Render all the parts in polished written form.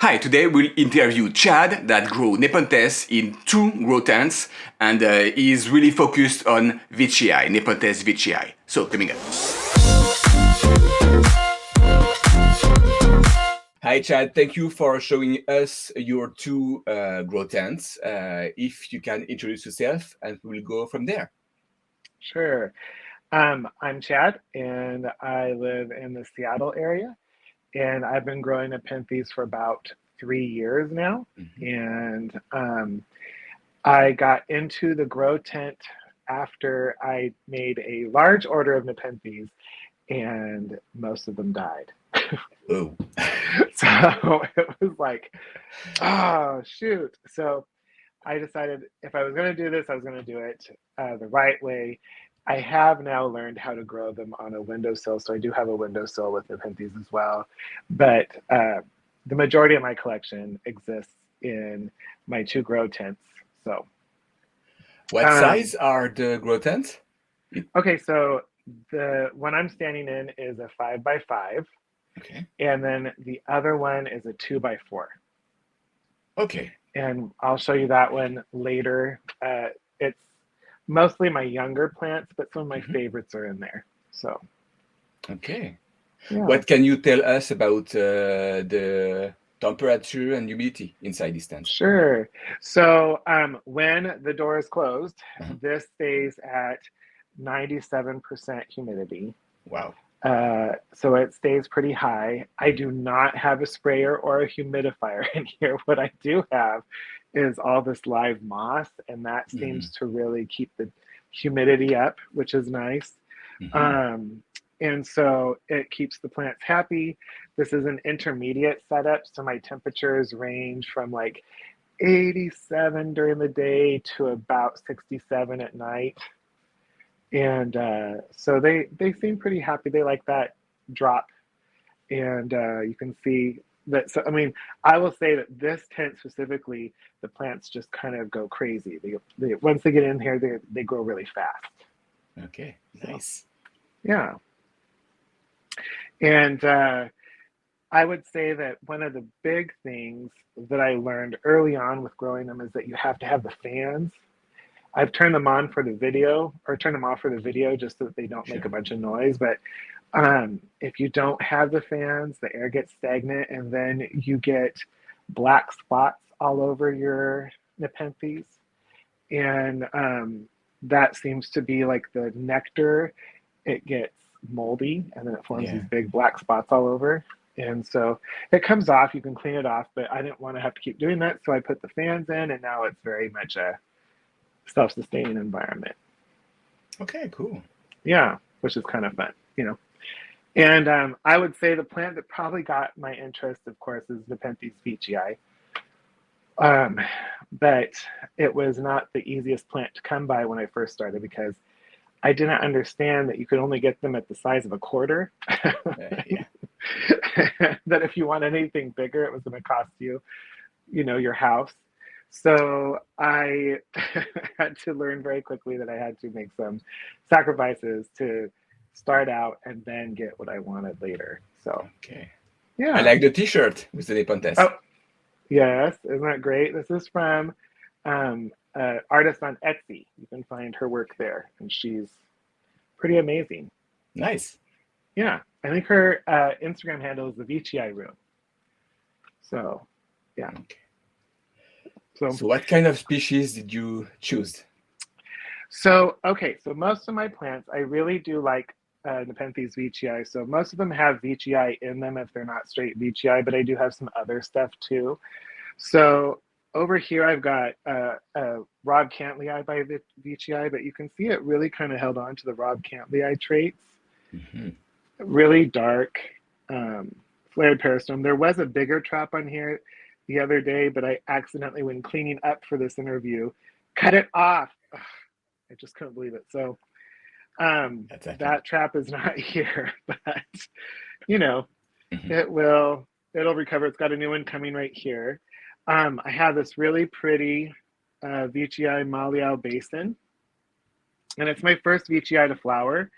Hi, today we'll interview Chad that grow Nepenthes in two grow tents and is really focused on Veitchii, Nepenthes Veitchii. So, coming up. Hi Chad, thank you for showing us your two grow tents. If you can introduce yourself and we'll go from there. Sure. I'm Chad, and I live in the Seattle area, and I've been growing Nepenthes for about 3 years now. And I got into the grow tent after I made a large order of Nepenthes, and most of them died. Oh. So it was like, oh, shoot. So I decided if I was going to do this, I was going to do it the right way. I have now learned how to grow them on a windowsill, so I do have a windowsill with Nepenthes as well. But the majority of my collection exists in my two grow tents. So, What size are the grow tents? Okay, so the one I'm standing in is a 5x5. Okay. And then the other one is a 2x4. Okay. And I'll show you that one later. It's mostly my younger plants, but some of my favorites are in there. So, okay. Yeah. What can you tell us about the temperature and humidity inside this tent? Sure. So when the door is closed, this stays at 97% humidity. Wow. So it stays pretty high. I do not have a sprayer or a humidifier in here. What I do have is all this live moss, and that seems to really keep the humidity up, which is nice. And so it keeps the plants happy. This is an intermediate setup, so my temperatures range from like 87 during the day to about 67 at night. And so they seem pretty happy. They like that drop. And you can see that. So, I mean, I will say that this tent specifically, the plants just kind of go crazy. They once they get in here, they grow really fast. Okay, nice. So, yeah. And I would say that one of the big things that I learned early on with growing them is that you have to have the fans. I've turned them on for the video or turned them off for the video just so that they don't make a bunch of noise. But if you don't have the fans, the air gets stagnant and then you get black spots all over your Nepenthes. And that seems to be like the nectar. It gets moldy and then it forms these big black spots all over. And so it comes off, you can clean it off, but I didn't want to have to keep doing that. So I put the fans in and now it's very much a self-sustaining environment. Okay, cool. Yeah, which is kind of fun, you know. And I would say the plant that probably got my interest, of course, is Nepenthes Veitchii. But it was not the easiest plant to come by when I first started because I didn't understand that you could only get them at the size of a quarter. That if you want anything bigger, it was going to cost you, you know, your house. So I had to learn very quickly that I had to make some sacrifices to start out and then get what I wanted later. So, okay. Yeah. I like the t-shirt with the Nepenthes. Oh, yes. Isn't that great? This is from artist on Etsy. You can find her work there, and she's pretty amazing. Nice. Yeah. I think her Instagram handle is the Veitchii Room. So, yeah. Okay. So what kind of species did you choose? So, okay, so most of my plants, I really do like Nepenthes Veitchii. So most of them have Veitchii in them if they're not straight Veitchii, but I do have some other stuff too. So over here I've got Rob Cantley by Veitchii, but you can see it really kind of held on to the Rob Cantley traits. Really dark, flared peristome. There was a bigger trap on here the other day, but I accidentally, when cleaning up for this interview, cut it off. Ugh, I just couldn't believe it. So that trap is not here, but you know, it'll recover. It's got a new one coming right here. I have this really pretty Veitchii Maliau basin, and it's my first Veitchii to flower.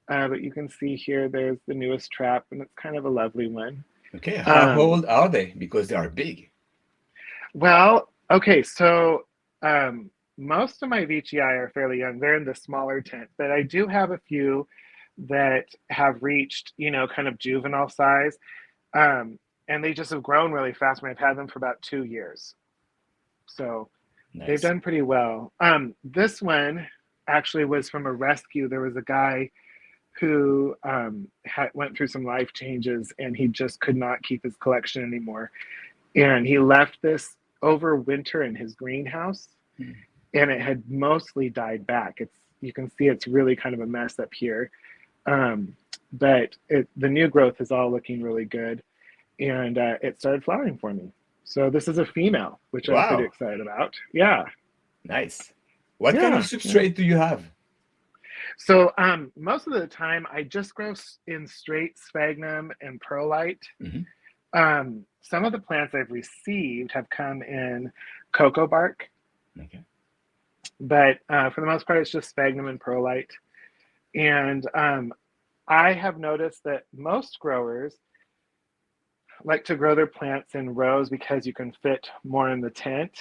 But you can see here, there's the newest trap, and it's kind of a lovely one. Okay, how Um, old are they? Because they are big. well, okay, so most of my VGI are fairly young. They're in the smaller tent, but I do have a few that have reached, kind of juvenile size. Um, and they just have grown really fast. I've had them for about 2 years. So they've Nice. done pretty well. This one actually was from a rescue. There was a guy who went through some life changes and he just could not keep his collection anymore. And he left this over winter in his greenhouse Hmm. and it had mostly died back. You can see it's really kind of a mess up here. Um, but the new growth is all looking really good and it started flowering for me. So this is a female, which I'm pretty Wow, excited about. Yeah, nice. What kind of yeah, yeah. substrate do you have? So most of the time, I just grow in straight sphagnum and perlite. Hmm. Some of the plants I've received have come in cocoa bark, Okay. but for the most part, it's just sphagnum and perlite. And I have noticed that most growers like to grow their plants in rows because you can fit more in the tent.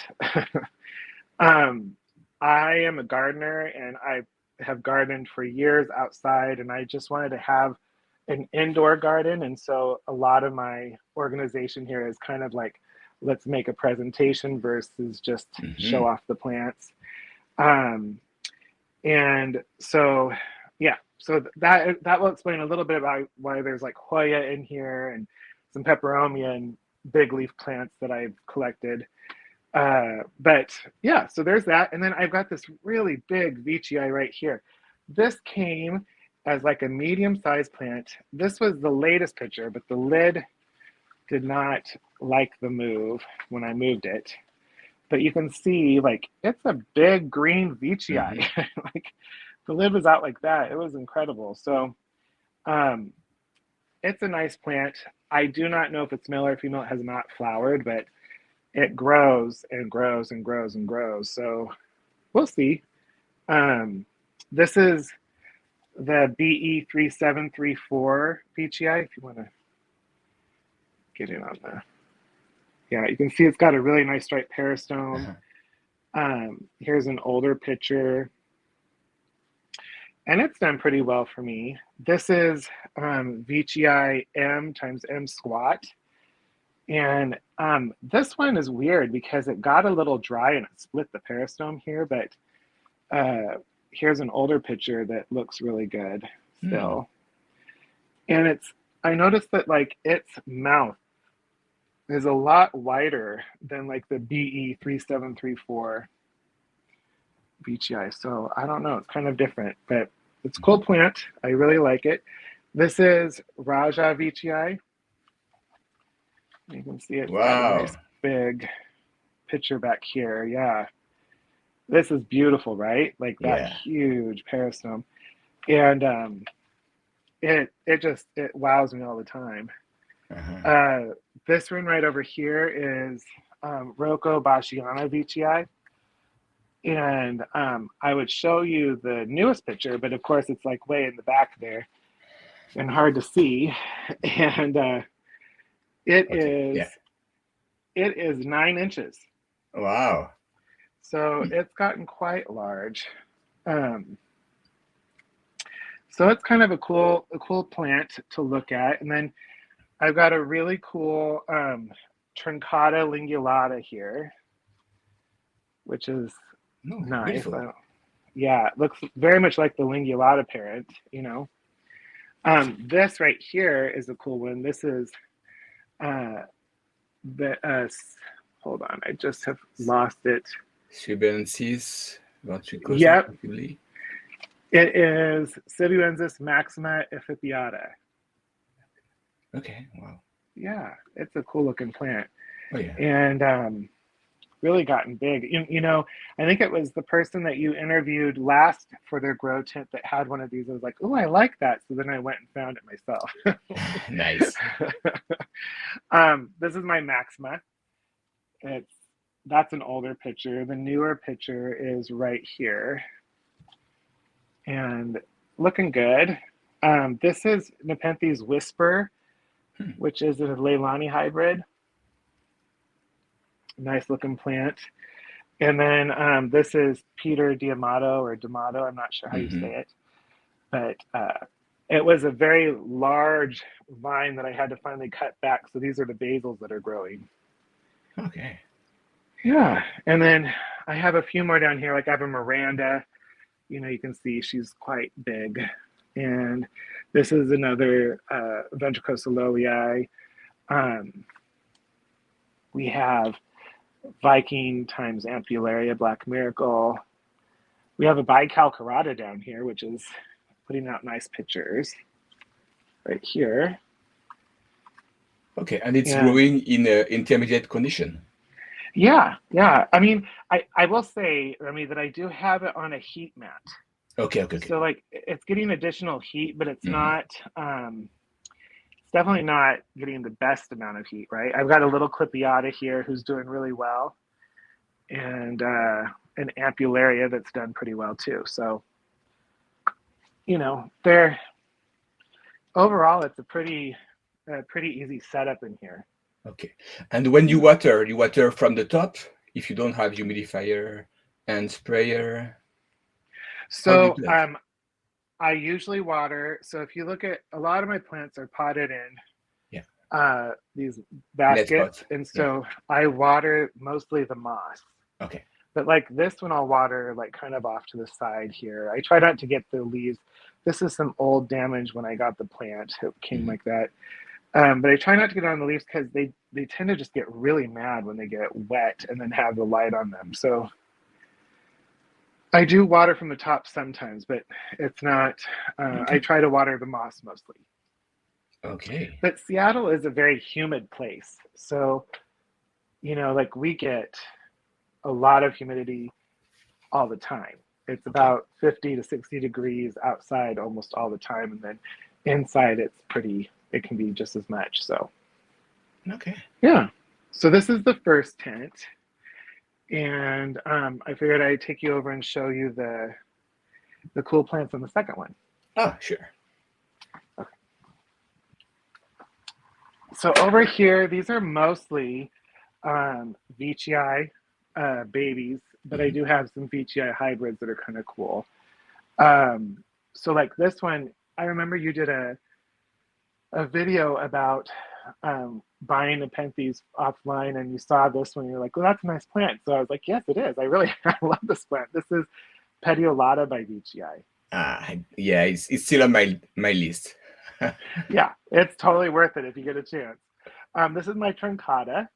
um, I am a gardener and I have gardened for years outside, and I just wanted to have an indoor garden. And so a lot of my organization here is kind of like, let's make a presentation versus just show Hmm. off the plants. Um, and so, yeah, so that will explain a little bit about why there's like Hoya in here and some peperomia and big leaf plants that I've collected. But yeah, so there's that. And then I've got this really big veitchii right here. This came as like a medium sized plant. This was the latest picture, but the lid did not like the move when I moved it. But you can see like it's a big green veitchii. Hmm. Like the lid was out like that. It was incredible. So um, it's a nice plant. I do not know if it's male or female. It has not flowered, but it grows and grows and grows and grows. So we'll see. Um, this is the BE3734 VGI. If you want to get in on the, yeah, you can see it's got a really nice striped peristome. Uh-huh. Here's an older picture, and it's done pretty well for me. This is VGI M times M squat. And this one is weird because it got a little dry and it split the peristome here, but here's an older picture that looks really good Hmm. still. And I noticed that like its mouth is a lot wider than like the BE3734 BGI. So I don't know, it's kind of different, but it's a cool Hmm. plant. I really like it. This is Raja VGI. You can see it's got a Wow. nice big picture back here. Yeah. This is beautiful, right? Like that Yeah. huge peristome. And it wows me all the time. Uh-huh. Uh, this one right over here is Rocco Basciano VTI. And I would show you the newest picture, but of course it's like way in the back there and hard to see. And it Okay. is Yeah. it is 9 inches. Wow. So Hmm. it's gotten quite large. Um, so it's kind of a cool plant to look at. And then I've got a really cool Truncata lingulata here, which is No, nice. beautiful. Yeah, it looks very much like the lingulata parent. This right here is a cool one. This is uh, the hold on, I just have lost it. Cubensis ventricosa, Yep, possibly. it is Sibuensis maxima epiphyata. Okay. Wow. Yeah, it's a cool looking plant. Oh yeah. And really gotten big. I think it was the person that you interviewed last for their grow tent that had one of these. I was like, oh, I like that. So then I went and found it Nice. myself. This is my Maxima. It's that's an older picture. The newer picture is right here and looking good. This is Nepenthes Whisper. which is a Leilani hybrid. Nice looking plant. And then this is Peter Diamato or D'Amato. I'm not sure how you say it, but it was a very large vine that I had to finally cut back. So these are the basils that are growing. Okay. Yeah. And then I have a few more down here. Like I have a Miranda. You know, you can see she's quite big. And this is another Ventricosololii. We have Viking times Ampullaria, Black Miracle. We have a Bicalcarata down here, which is putting out nice pictures right here. Okay, and it's growing in intermediate condition. Yeah, yeah. I mean, I will say, Remy, that I do have it on a heat mat. Okay. So like it's getting additional heat, but it's not it's definitely not getting the best amount of heat, right? I've got a little Clipiata here who's doing really well, and an Ampullaria that's done pretty well too. So, you know, they're overall it's a pretty easy setup in here. Okay. And when you water from the top if you don't have humidifier and sprayer? So I usually water. So if you look at a lot of my plants are potted in these baskets, and so I water mostly the moss. Okay. But like this one, I'll water like kind of off to the side here. I try not to get the leaves. This is some old damage when I got the plant. It came like that. But I try not to get on the leaves because they tend to just get really mad when they get wet and then have the light on them. So I do water from the top sometimes, but it's not, I try to water the moss mostly. Okay. But Seattle is a very humid place. So, you know, like we get a lot of humidity all the time. It's about 50 to 60 degrees outside almost all the time. And then inside it can be just as much. So, okay. Yeah. So this is the first tent. And I figured I'd take you over and show you the cool plants on the second one. Oh, sure. Okay. So over here, these are mostly Veitchii babies, but I do have some Veitchii hybrids that are kind of cool. So like this one, I remember you did a video about buying Nepenthes offline, and you saw this one, you're like, well, that's a nice plant. So I was like, yes, it is. I love this plant. This is Petiolata by Veitchii. Yeah, it's still on my list. Yeah, it's totally worth it if you get a chance. This is my Truncata,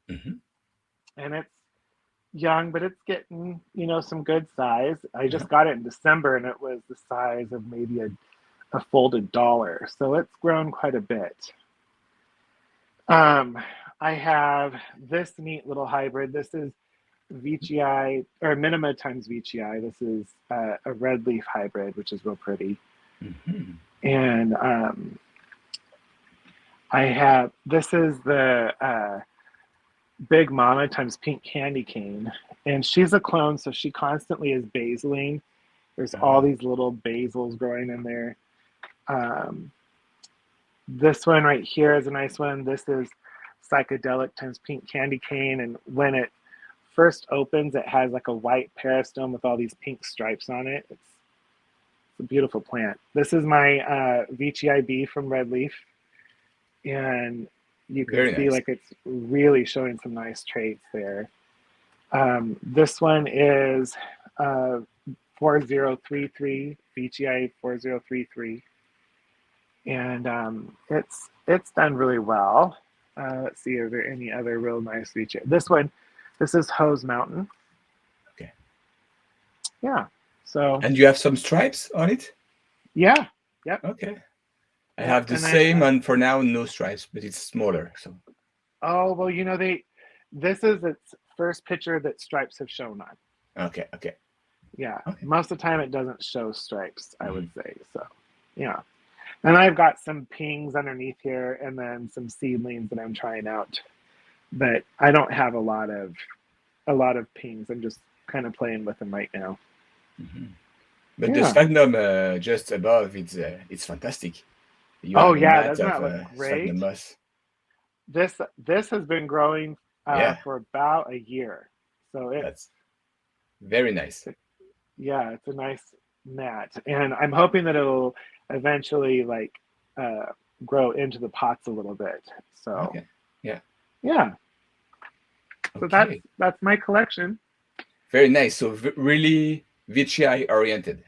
and it's young, but it's getting, you know, some good size. I just got it in December, and it was the size of maybe a folded dollar. So it's grown quite a bit. I have this neat little hybrid. This is Veitchii, or Minima times Veitchii. This is a red leaf hybrid, which is real pretty. And this is the Big Mama times Pink Candy Cane. And she's a clone, so she constantly is basiling. There's all these little basils growing in there. This one right here is a nice one. This is Psychedelic times Pink Candy Cane, and when it first opens, it has like a white peristome with all these pink stripes on it. It's a beautiful plant. This is my Veitchii B from Red Leaf, and you can see like it's really showing some nice traits there. This one is 4033, Veitchii 4033. And it's done really well. Let's see, are there any other real nice Veitchii? This is Hose Mountain. Okay. Yeah. So. And you have some stripes on it? Yeah. Yep. Okay. I have the same, and for now, no stripes, but it's smaller. So. Oh well, you know this is its first picture that stripes have shown on. Okay. Okay. Yeah. Okay. Most of the time, it doesn't show stripes. I would say so. Yeah. And I've got some pings underneath here, and then some seedlings that I'm trying out. But I don't have a lot of pings. I'm just kind of playing with them right now. But the sphagnum just above, it's fantastic. You Oh have a yeah, mat doesn't of that look sphagnum great? moss. This has been growing Yeah, for about a year, so that's very nice. yeah, it's a nice mat, and I'm hoping that it'll eventually like grow into the pots a little bit. So Okay. Yeah. yeah, so Okay. that's my collection. Very nice. So really VGI oriented.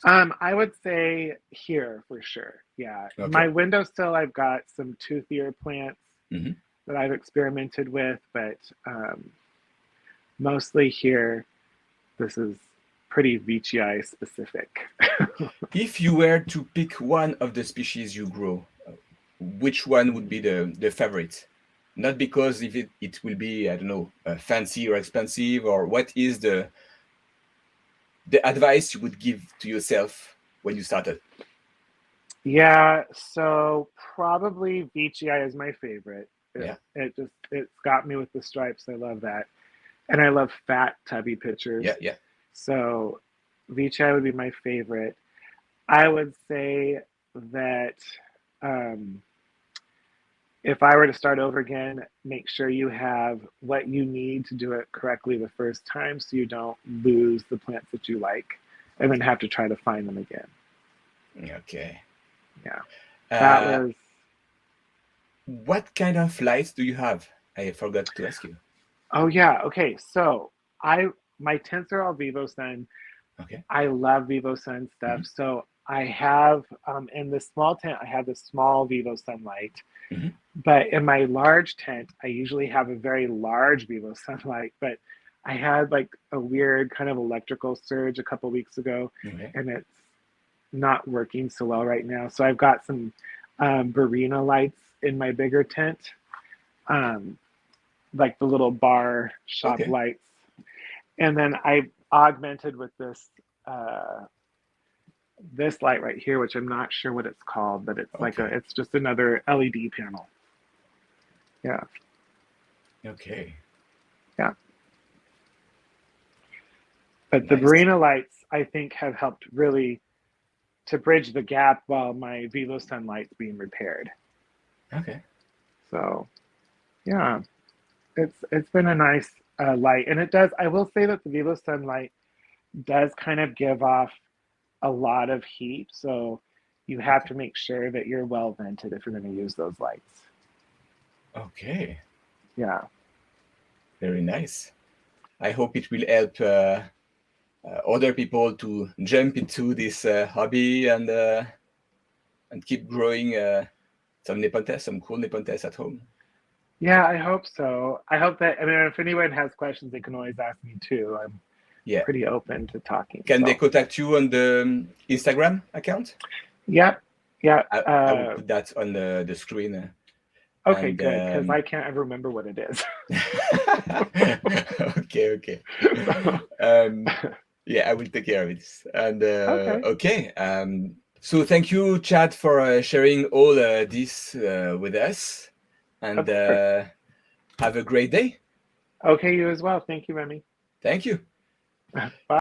I would say here for sure. Yeah, my Okay. windowsill, I've got some toothier plants Hmm. that I've experimented with, but mostly here, this is pretty VGI specific. If you were to pick one of the species you grow, which one would be the favorite? Not because if it will be, I don't know, fancy or expensive, or what is the advice you would give to yourself when you started? Yeah, so probably VGI is my favorite. Yeah. It's got me with the stripes. I love that, and I love fat tubby Yeah. pictures. Yeah. So VGI would be my favorite. I would say that um, if I were to start over again, make sure you have what you need to do it correctly the first time, so you don't lose the plants that you like, and then have to try to find them again. Okay. Yeah, that Uh, was. what kind of lights do you have? I forgot to ask you. Oh yeah. Okay. So my tents are all VivoSun. Okay. I love VivoSun stuff. Hmm. So I have in the small tent, I have the small VivoSun light. Hmm. But in my large tent, I usually have a very large VivoSun light. But I had like a weird kind of electrical surge a couple weeks ago, Okay. and it's not working so well right now. So I've got some Barina lights in my bigger tent. Um, like the little bar shop Okay. lights. And then I augmented with uh, this light right here, which I'm not sure what it's called, but Okay. it's just another LED panel. Yeah, Okay. yeah. But the Nice. Barina lights, I think, have helped really to bridge the gap while my VivoSun light's being repaired. Okay. So yeah, it's been a nice light, and it does. I will say that the VivoSun light does kind of give off a lot of heat, so you have Okay. to make sure that you're well vented if you're going to use those lights. Okay. Yeah. Very nice. I hope it will help other people to jump into this hobby and keep growing some Nepenthes, some cool Nepenthes at home. Yeah, I hope so. I hope that, I mean, if anyone has questions, they can always ask me too. I'm Yeah. pretty open to talking. Can they So, contact you on the Instagram account? yep. Yeah. I will put that on the screen. Okay, And good. Because I can't ever remember what it is. okay, okay. So, Yeah, I will take care of it. And okay. okay. So thank you, Chad, for sharing all this with us. And Of course. have a great day. Okay, you as well. Thank you, Remy. Thank you. Bye.